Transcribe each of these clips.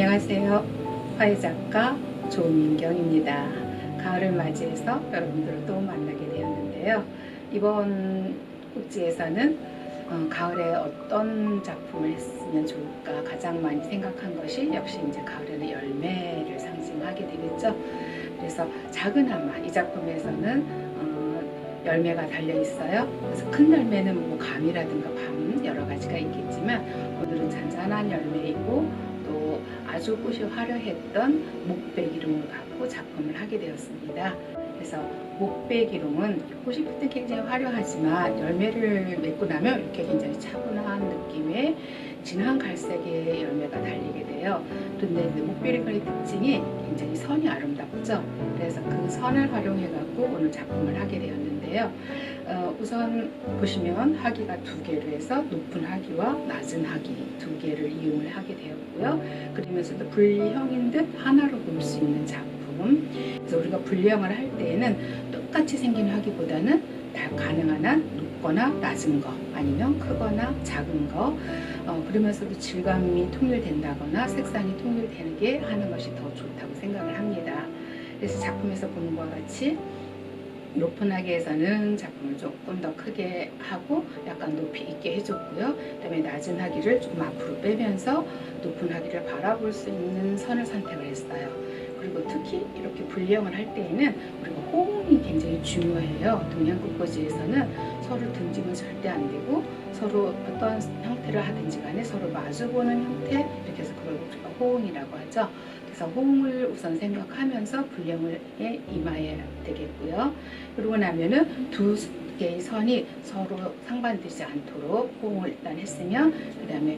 안녕하세요. 화해작가 조민경입니다. 가을을 맞이해서 여러분들을 또 만나게 되었는데요. 이번 꼭지에서는 가을에 어떤 작품을 했으면 좋을까 가장 많이 생각한 것이 역시 이제 가을에는 열매를 상징하게 되겠죠. 그래서 작은 하마, 이 작품에서는 열매가 달려 있어요. 그래서 큰 열매는 뭐 감이라든가 밤 여러 가지가 있겠지만 오늘은 잔잔한 열매이고 또 아주 꽃이 화려했던 목베기룡을 갖고 작품을 하게 되었습니다. 그래서 목베기룡은 꽃이 필 때 굉장히 화려하지만 열매를 맺고 나면 이렇게 굉장히 차분한 느낌의 진한 갈색의 열매가 달리게 돼요. 그런데 목베기룡의 특징이 굉장히 선이 아름답죠. 그래서 그 선을 활용해 갖고 오늘 작품을 하게 되었는데요. 우선 보시면 하기가 두 개로 해서 높은 하기와 낮은 하기 두 개를 이용을 하게 되었고요. 그러면서도 분리형인 듯 하나로 볼 수 있는 작품. 그래서 우리가 분리형을 할 때에는 똑같이 생긴 하기보다는 다 가능한 한 높거나 낮은 거 아니면 크거나 작은 거 그러면서도 질감이 통일된다거나 색상이 통일되게 하는 것이 더 좋다고 생각을 합니다. 그래서 작품에서 보는 것과 같이 높은 하기에서는 작품을 조금 더 크게 하고 약간 높이 있게 해줬고요. 그 다음에 낮은 하기를 조금 앞으로 빼면서 높은 하기를 바라볼 수 있는 선을 선택을 했어요. 그리고 특히 이렇게 분리형을 할 때에는 우리가 호응이 굉장히 중요해요. 동양꽃꽂이에서는 서로 등짐은 절대 안 되고 서로 어떤 형태를 하든지 간에 서로 마주보는 형태, 이렇게 해서 그걸 우리가 호응이라고 하죠. 그래서 호응을 우선 생각하면서 분리형을 임해야 되겠고요. 그러고 나면은 두 개의 선이 서로 상반되지 않도록 호응을 일단 했으면 그 다음에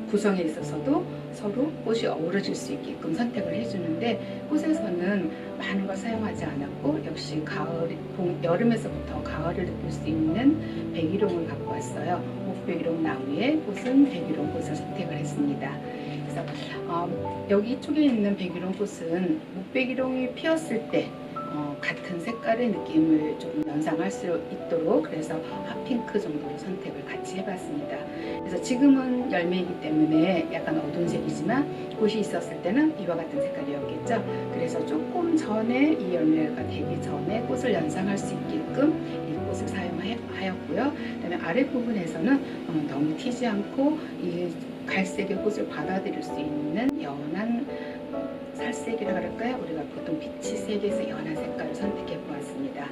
구성에 있어서도 서로 꽃이 어우러질 수 있게끔 선택을 해주는데 꽃에서는 많은 걸 사용하지 않았고 역시 가을, 여름에서부터 가을을 느낄 수 있는 백일홍을 갖고 왔어요. 목백일홍 나무에 꽃은 백일홍 꽃을 선택을 했습니다. 그래서 여기 쪽에 있는 백일홍 꽃은 목백일홍이 피었을 때 같은 색깔의 느낌을 좀 연상할 수 있도록 그래서 핫핑크 정도로 선택을 같이 해봤습니다. 그래서 지금은 열매이기 때문에 약간 어두운 색이지만 꽃이 있었을 때는 이와 같은 색깔이었겠죠. 그래서 조금 전에 이 열매가 되기 전에 꽃을 연상할 수 있게끔 이 꽃을 사용하였고요. 그다음에 아랫부분에서는 너무 튀지 않고 이 갈색의 꽃을 받아들일 수 있는 연한 살색이라 그럴까요? 우리가 보통 빛이 색에서 연한 색깔을 선택해 보았습니다.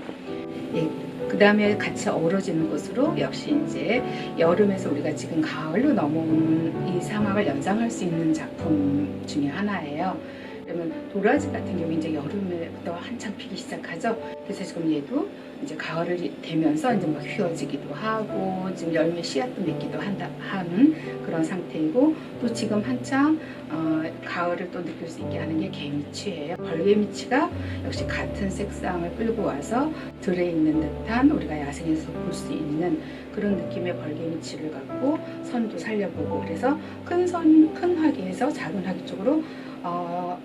예, 그 다음에 같이 어우러지는 것으로 역시 이제 여름에서 우리가 지금 가을로 넘어오는 이 상황을 연상할 수 있는 작품 중에 하나예요. 그러면 도라지 같은 경우 이제 여름에부터 한참 피기 시작하죠. 그래서 지금 얘도 이제 가을이 되면서 이제 막 휘어지기도 하고 지금 열매 씨앗도 맺기도 하는 그런 상태이고 또 지금 한창 가을을 또 느낄 수 있게 하는 게 개미치예요. 벌개미치가 역시 같은 색상을 끌고 와서 들에 있는 듯한 우리가 야생에서 볼 수 있는 그런 느낌의 벌개미치를 갖고 선도 살려보고 그래서 큰 화기에서 작은 화기 쪽으로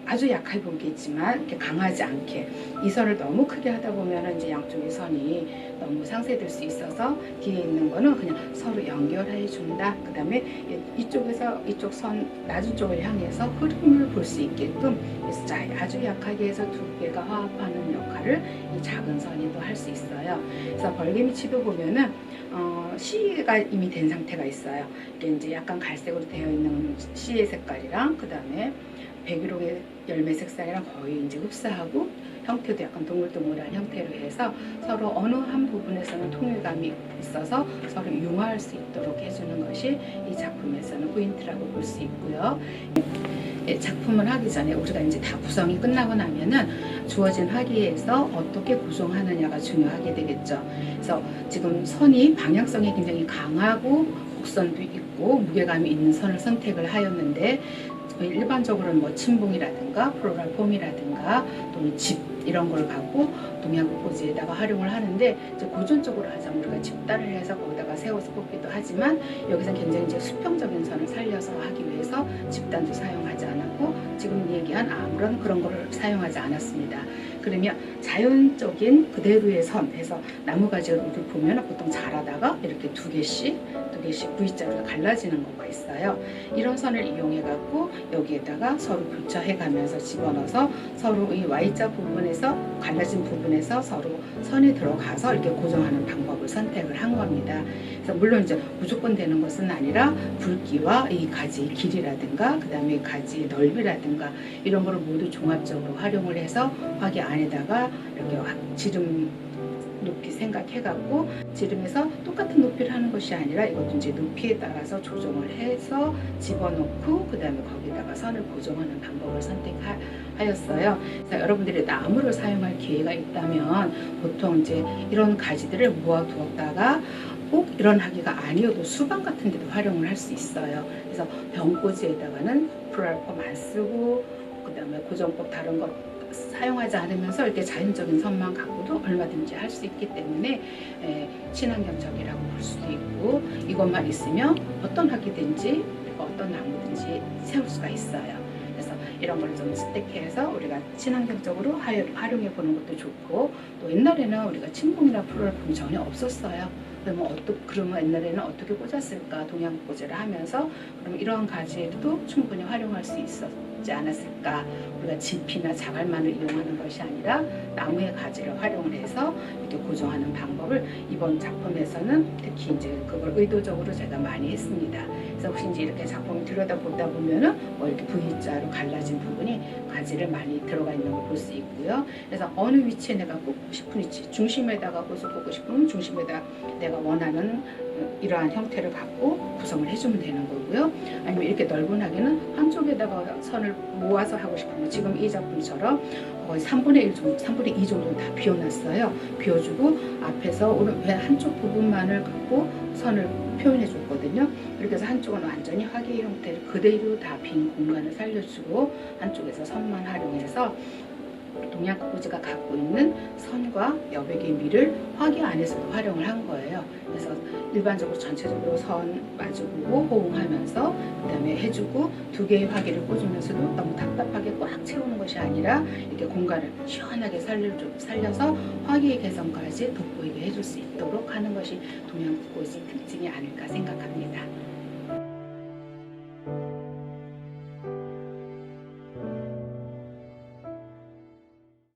아주 약해 보이겠지만 이렇게 강하지 않게 이 선을 너무 크게 하다 보면 이제 양쪽의 선이 너무 상쇄될 수 있어서 뒤에 있는 거는 그냥 서로 연결해 준다. 그 다음에 이쪽에서 이쪽 선 낮은 쪽을 향해서 흐름을 볼 수 있게끔 그래서 아주 약하게 해서 두 개가 화합하는 역할을 이 작은 선이 또 할 수 있어요. 그래서 벌개미치도 보면은 씨가 이미 된 상태가 있어요. 이게 이제 약간 갈색으로 되어 있는 씨의 색깔이랑 그 다음에 백일홍의 열매 색상이랑 거의 이제 흡사하고 형태도 약간 동글동글한 형태로 해서 서로 어느 한 부분에서는 통일감이 있어서 서로 융화할 수 있도록 해주는 것이 이 작품에서는 포인트라고 볼 수 있고요. 작품을 하기 전에 우리가 이제 다 구성이 끝나고 나면은 주어진 화기에서 어떻게 구성하느냐가 중요하게 되겠죠. 그래서 지금 선이 방향성이 굉장히 강하고 곡선도 있고 무게감이 있는 선을 선택을 하였는데 일반적으로는 뭐 침봉이라든가 플로럴 폼이라든가 또는 집 이런 걸 갖고 동양꽃꽂이에다가 활용을 하는데, 이제 고전적으로 하자면 우리가 집단을 해서 거기다가 세워서 꽂기도 하지만, 여기서 굉장히 이제 수평적인 선을 살려서 하기 위해서 집단도 사용하지 않았고 지금 얘기한 아무런 그런 거를 사용하지 않았습니다. 그러면 자연적인 그대로의 선에서 나무가지를 보면 보통 자라다가 이렇게 두 개씩 V자로 갈라지는 경우가 있어요. 이런 선을 이용해 갖고 여기에다가 서로 교차해 가면서 집어넣어서 서로 이 Y자 부분에서 갈라진 부분에서 서로 선이 들어가서 이렇게 고정하는 방법을 선택을 한 겁니다. 그래서 물론 이제 무조건 되는 것은 아니라 굵기와 이 가지 길이라든가 그 다음에 가지 넓이라든가 이런 거를 모두 종합적으로 활용을 해서 화기 안에다가 이렇게 지름 높이 생각해갖고 지름에서 똑같은 높이를 하는 것이 아니라 이것도 이제 높이에 따라서 조정을 해서 집어넣고 그 다음에 거기다가 선을 고정하는 방법을 선택하였어요. 그래서 여러분들이 나무를 사용할 기회가 있다면 보통 이제 이런 가지들을 모아두었다가 꼭 이런 하기가 아니어도 수방 같은 데도 활용을 할 수 있어요. 그래서 병꽂이에다가는 프로알폼 안 쓰고 그 다음에 고정법 다른 것 사용하지 않으면서 이렇게 자연적인 선만 갖고도 얼마든지 할 수 있기 때문에 친환경적이라고 볼 수도 있고, 이것만 있으면 어떤 학기든지 어떤 나무든지 세울 수가 있어요. 그래서 이런 걸 좀 스택해서 우리가 친환경적으로 활용해 보는 것도 좋고, 또 옛날에는 우리가 침봉이나 프로알폼이 전혀 없었어요. 그러면 옛날에는 어떻게 꽂았을까? 동양꽂이를 하면서 그럼 이런 가지에도 충분히 활용할 수 있었지 않았을까? 우리가 지피나 자갈만을 이용하는 것이 아니라 나무의 가지를 활용을 해서 이렇게 고정하는 방법을 이번 작품에서는 특히 이제 그걸 의도적으로 제가 많이 했습니다. 그래서 혹시 이제 이렇게 작품을 들여다보다 보면은 뭐 이렇게 V자로 갈라진 부분이 가지를 많이 들어가 있는 걸 볼 수 있고요. 그래서 어느 위치에 내가 꽂고 싶은 위치, 중심에다가 꽂고 싶으면 중심에다 내가 원하는 이러한 형태를 갖고 구성을 해주면 되는 거고요. 아니면 이렇게 넓은 하기는 한쪽에다가 선을 모아서 하고 싶으면 지금 이 작품처럼 거의 3분의 1 정도, 3분의 2 정도 다 비워놨어요. 비워주고 앞에서 왼 한쪽 부분만을 갖고 선을 표현해 줬거든요. 그렇게 해서 한쪽은 완전히 화기 형태를 그대로 다 빈 공간을 살려주고 한쪽에서 선만 활용해서 동양꽃꽂이가 갖고 있는 선과 여백의 미를 화기 안에서도 활용을 한 거예요. 그래서 일반적으로 전체적으로 선 마주보고 호응하면서 그 다음에 해주고 두 개의 화기를 꽂으면서도 너무 답답하게 꽉 채우는 것이 아니라 이렇게 공간을 시원하게 살려서 화기의 개성까지 돋보이게 해줄 수 있도록 하는 것이 동양꽃꽂이 특징이 아닐까 생각합니다.